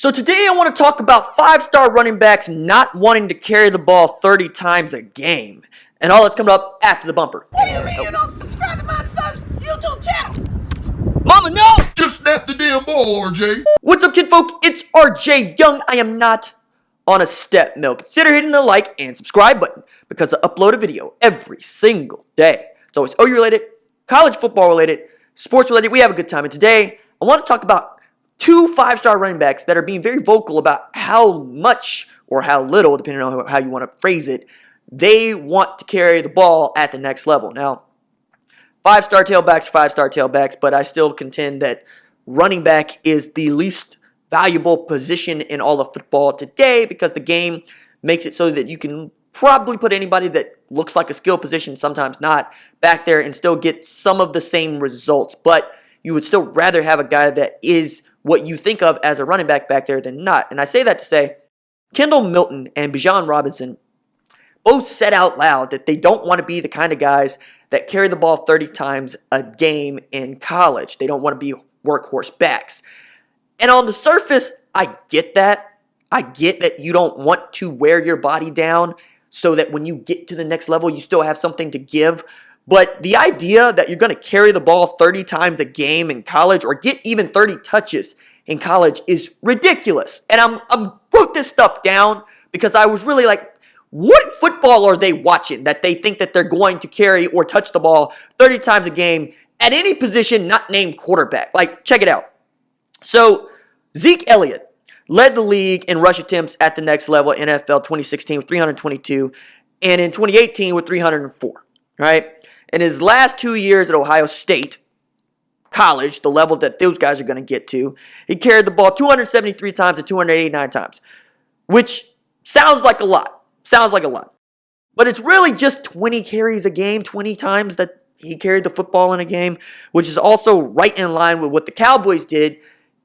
So today I want to talk about 5-star running backs not wanting to carry the ball 30 times a game. And all that's coming up after the bumper. What do you mean you don't subscribe to my son's YouTube channel? Mama, no! Just snap the damn ball, RJ. What's up, kidfolk? It's RJ Young. I am not on a step mill. Consider hitting the like and subscribe button because I upload a video every single day. It's always OU related, college football related, sports related. We have a good time. And today I want to talk about 2 5-star running backs that are being very vocal about how much or how little, depending on how you want to phrase it, they want to carry the ball at the next level. Now, 5-star tailbacks, but I still contend that running back is the least valuable position in all of football today because the game makes it so that you can probably put anybody that looks like a skill position, sometimes not, back there and still get some of the same results. But you would still rather have a guy that is what you think of as a running back there than not. And I say that to say Kendall Milton and Bijan Robinson both said out loud that they don't want to be the kind of guys that carry the ball 30 times a game in college. They don't want to be workhorse backs. And on the surface, I get that. I get that you don't want to wear your body down so that when you get to the next level, you still have something to give. But the idea that you're going to carry the ball 30 times a game in college or get even 30 touches in college is ridiculous. And I wrote this stuff down because I was really like, what football are they watching that they think that they're going to carry or touch the ball 30 times a game at any position not named quarterback? Like, check it out. So, Zeke Elliott led the league in rush attempts at the next level in NFL 2016 with 322 and in 2018 with 304, right? In his last 2 years at Ohio State College, the level that those guys are going to get to, he carried the ball 273 times and 289 times, which sounds like a lot. Sounds like a lot. But it's really just 20 carries a game, 20 times that he carried the football in a game, which is also right in line with what the Cowboys did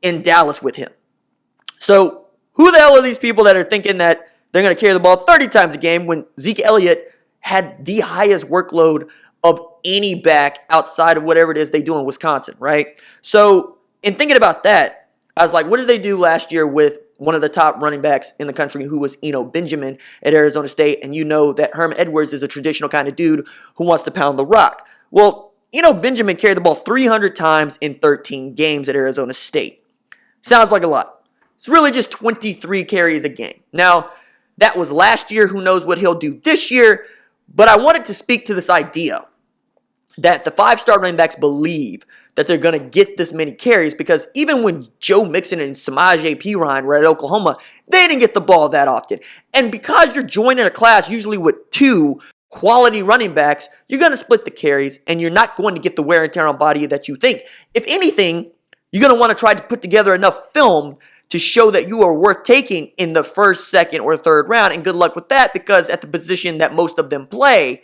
in Dallas with him. So who the hell are these people that are thinking that they're going to carry the ball 30 times a game when Zeke Elliott had the highest workload of any back outside of whatever it is they do in Wisconsin, right? So in thinking about that, I was like, what did they do last year with one of the top running backs in the country who was Benjamin at Arizona State? And you know that Herm Edwards is a traditional kind of dude who wants to pound the rock. Well, Benjamin carried the ball 300 times in 13 games at Arizona State. Sounds like a lot. It's really just 23 carries a game. Now, that was last year. Who knows what he'll do this year? But I wanted to speak to this idea that the 5-star running backs believe that they're going to get this many carries because even when Joe Mixon and Samaje Perine were at Oklahoma, they didn't get the ball that often. And because you're joining a class usually with 2 quality running backs, you're going to split the carries and you're not going to get the wear and tear on body that you think. If anything, you're going to want to try to put together enough film to show that you are worth taking in the first, second, or third round. And good luck with that because at the position that most of them play,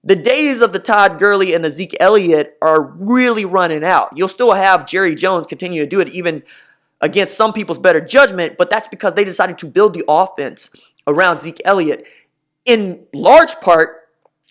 the days of the Todd Gurley and the Zeke Elliott are really running out. You'll still have Jerry Jones continue to do it even against some people's better judgment, but that's because they decided to build the offense around Zeke Elliott in large part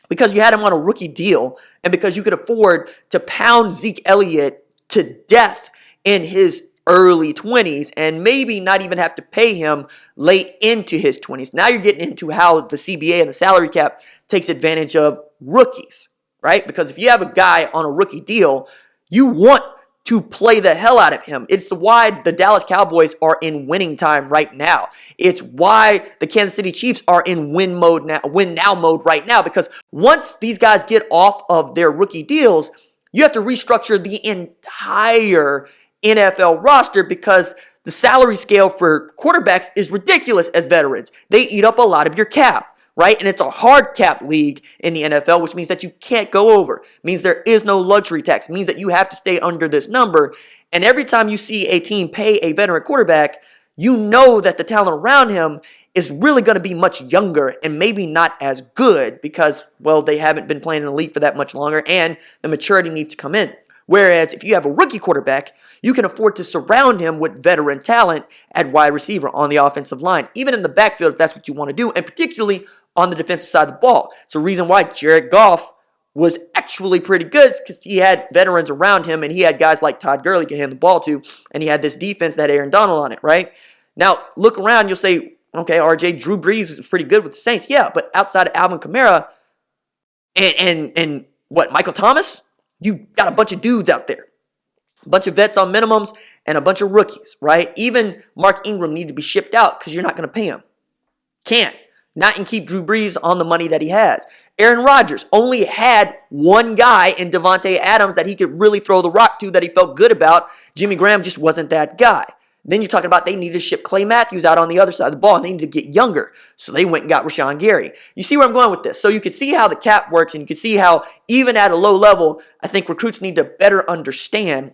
because you had him on a rookie deal and because you could afford to pound Zeke Elliott to death in his early 20s and maybe not even have to pay him late into his 20s. Now you're getting into how the CBA and the salary cap takes advantage of rookies, right? Because if you have a guy on a rookie deal, you want to play the hell out of him. It's why the Dallas Cowboys are in winning time right now. It's why the Kansas City Chiefs are in win now mode right now because once these guys get off of their rookie deals, you have to restructure the entire NFL roster because the salary scale for quarterbacks is ridiculous as veterans. They eat up a lot of your cap, right? And it's a hard cap league in the NFL, which means that you can't go over. It means there is no luxury tax. It means that you have to stay under this number. And every time you see a team pay a veteran quarterback, you know that the talent around him is really going to be much younger and maybe not as good because, well, they haven't been playing in the league for that much longer and the maturity needs to come in. Whereas if you have a rookie quarterback, you can afford to surround him with veteran talent at wide receiver on the offensive line, even in the backfield if that's what you want to do, and particularly on the defensive side of the ball. It's the reason why Jared Goff was actually pretty good because he had veterans around him and he had guys like Todd Gurley to hand the ball to, and he had this defense that had Aaron Donald on it, right? Now, look around, you'll say, okay, RJ, Drew Brees is pretty good with the Saints. Yeah, but outside of Alvin Kamara and what, Michael Thomas? You got a bunch of dudes out there. A bunch of vets on minimums and a bunch of rookies, right? Even Mark Ingram needed to be shipped out because you're not going to pay him. Can't. Not and keep Drew Brees on the money that he has. Aaron Rodgers only had one guy in Devontae Adams that he could really throw the rock to that he felt good about. Jimmy Graham just wasn't that guy. Then you're talking about they needed to ship Clay Matthews out on the other side of the ball, and they needed to get younger. So they went and got Rashawn Gary. You see where I'm going with this? So you can see how the cap works, and you can see how even at a low level, I think recruits need to better understand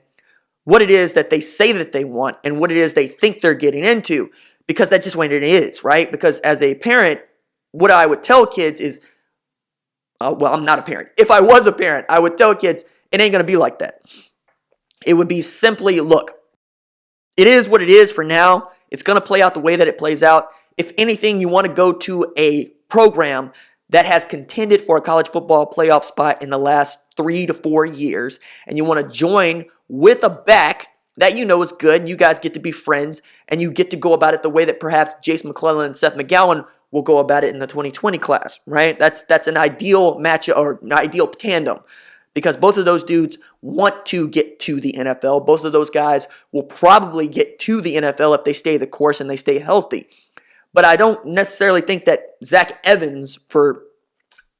what it is that they say that they want and what it is they think they're getting into, because that's just what it is, right? Because as a parent, what I would tell kids is, well, I'm not a parent. If I was a parent, I would tell kids, it ain't going to be like that. It would be simply, look, it is what it is for now. It's going to play out the way that it plays out. If anything, you want to go to a program that has contended for a college football playoff spot in the last 3 to 4 years, and you want to join with a back that you know is good, and you guys get to be friends, and you get to go about it the way that perhaps Jason McClellan and Seth McGowan will go about it in the 2020 class, right? That's an ideal match or an ideal tandem, because both of those dudes want to get to the NFL. Both of those guys will probably get to the NFL if they stay the course and they stay healthy. But I don't necessarily think that Zach Evans, for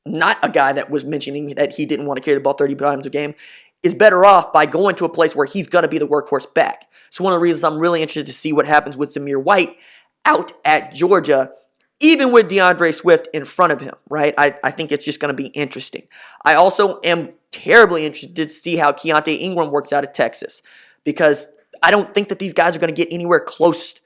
not a guy that was mentioning that he didn't want to carry the ball 30 times a game, is better off by going to a place where he's going to be the workhorse back. So one of the reasons I'm really interested to see what happens with Zamir White out at Georgia, even with DeAndre Swift in front of him, right? I think it's just going to be interesting. I also am terribly interested to see how Keontae Ingram works out at Texas, because I don't think that these guys are going to get anywhere close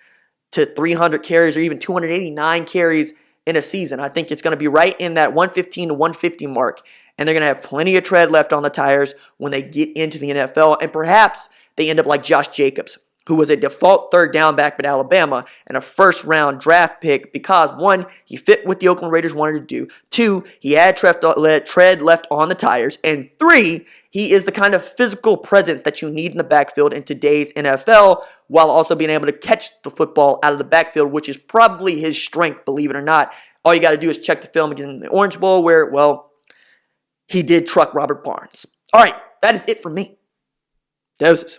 to 300 carries or even 289 carries in a season. I think it's going to be right in that 115 to 150 mark, and they're going to have plenty of tread left on the tires when they get into the NFL, and perhaps they end up like Josh Jacobs, who was a default third down back at Alabama and a first-round draft pick because, one, he fit what the Oakland Raiders wanted to do. Two, he had tread left on the tires. And three, he is the kind of physical presence that you need in the backfield in today's NFL, while also being able to catch the football out of the backfield, which is probably his strength, believe it or not. All you got to do is check the film again in the Orange Bowl where, well, he did truck Robert Barnes. All right, that is it for me. Doses.